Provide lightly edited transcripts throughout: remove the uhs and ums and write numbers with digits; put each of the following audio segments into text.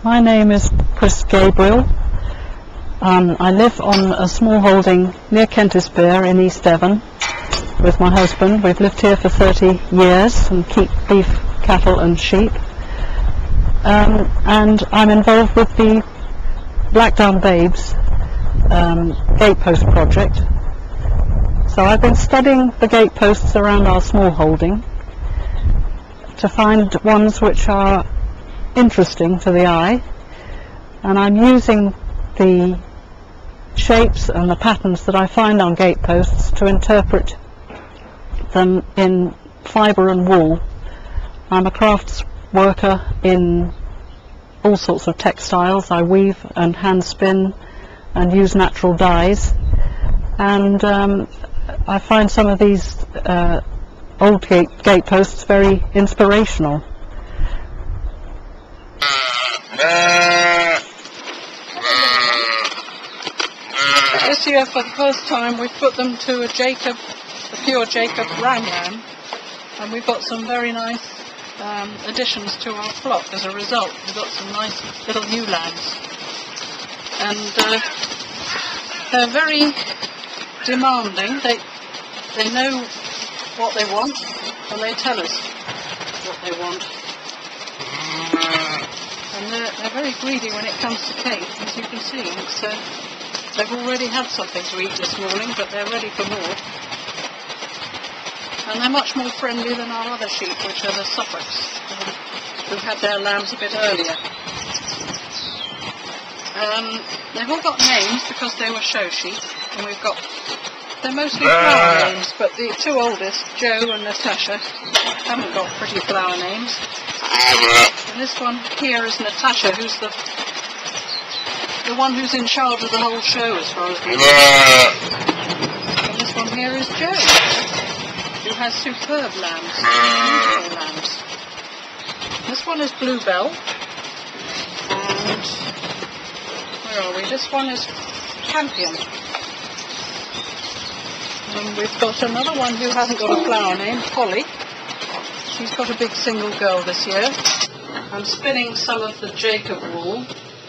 My name is Gabriel. I live on a small holding near Kentisbeare in East Devon with my husband. We've lived here for 30 years and keep beef, cattle and sheep. And I'm involved with the Blackdown Babes gatepost project. So I've been studying the gateposts around our small holding to find ones which are interesting to the eye, and I'm using the shapes and the patterns that I find on gateposts to interpret them in fibre and wool. I'm a crafts worker in all sorts of textiles. I weave and hand spin and use natural dyes, and I find some of these old gateposts very inspirational. This year, for the first time, we've put them to a pure Jacob brown lamb, and we've got some very nice additions to our flock as a result. We've got some nice little new lambs, and they're very demanding. They know what they want, and they tell us what they want. And they're very greedy when it comes to cake, as you can see. They've already had something to eat this morning, but they're ready for more. And they're much more friendly than our other sheep, which are the Suffolks, who had their lambs a bit earlier. They've all got names because they were show sheep, and they're mostly flower names, but the two oldest, Joe and Natasha, haven't got pretty flower names. And this one here is Natasha, who's the one who's in charge of the whole show as far as we know. And this one here is Joe, who has superb lambs, beautiful lambs. This one is Bluebell, and where are we? This one is Campion. And we've got another one who hasn't got a flower name, Polly. She's got a big single girl this year. I'm spinning some of the Jacob wool.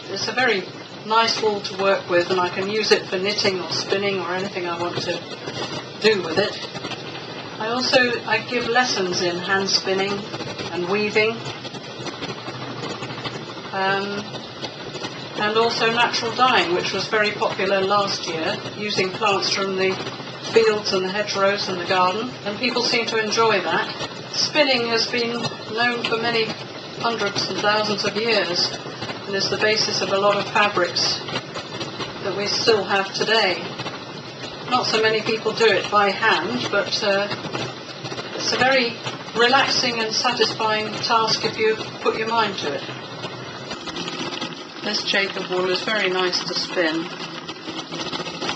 It's a very nice wool to work with, and I can use it for knitting or spinning or anything I want to do with it. I give lessons in hand spinning and weaving, and also natural dyeing, which was very popular last year, using plants from the fields and the hedgerows and the garden, and people seem to enjoy that. Spinning has been known for many hundreds and thousands of years, and is the basis of a lot of fabrics that we still have today. Not so many people do it by hand, but it's a very relaxing and satisfying task if you put your mind to it. This Jacob wool is very nice to spin.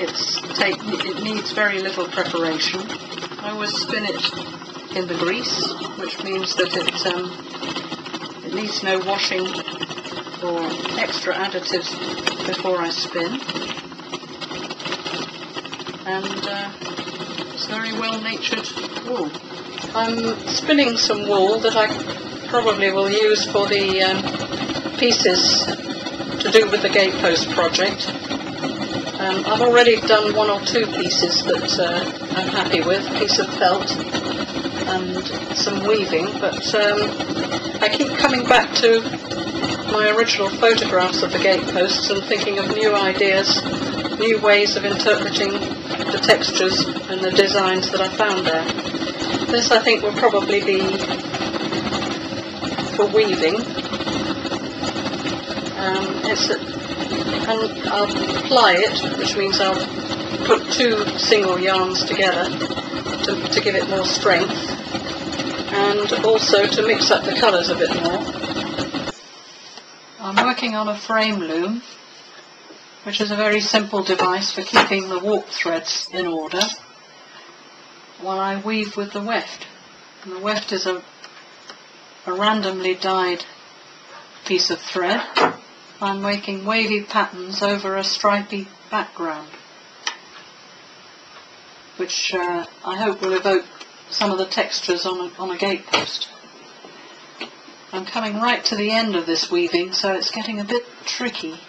It needs very little preparation. I always spin it in the grease, which means that it needs no washing or extra additives before I spin. And it's very well-natured wool. I'm spinning some wool that I probably will use for the pieces to do with the gatepost project. I've already done one or two pieces that I'm happy with, a piece of felt and some weaving, but I keep coming back to my original photographs of the gateposts and thinking of new ideas, new ways of interpreting the textures and the designs that I found there. This, I think, will probably be for weaving. And I'll ply it, which means I'll put two single yarns together to give it more strength, and also to mix up the colours a bit more. I'm working on a frame loom, which is a very simple device for keeping the warp threads in order while I weave with the weft. And the weft is a randomly dyed piece of thread. I'm making wavy patterns over a stripy background, which I hope will evoke some of the textures on a gatepost. I'm coming right to the end of this weaving, so it's getting a bit tricky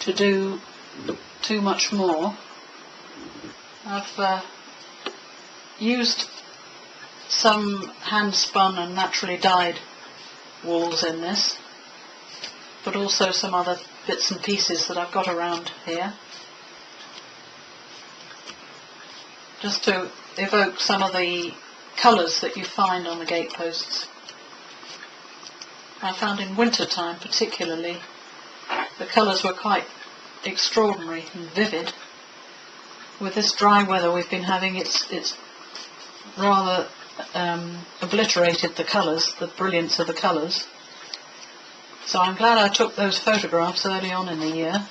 to do too much more. I've used some hand spun and naturally dyed wools in this, but also some other bits and pieces that I've got around here, just to evoke some of the colours that you find on the gateposts. I found in winter time particularly the colours were quite extraordinary and vivid. With this dry weather we've been having, it's rather obliterated the colours, the brilliance of the colours. So I'm glad I took those photographs early on in the year.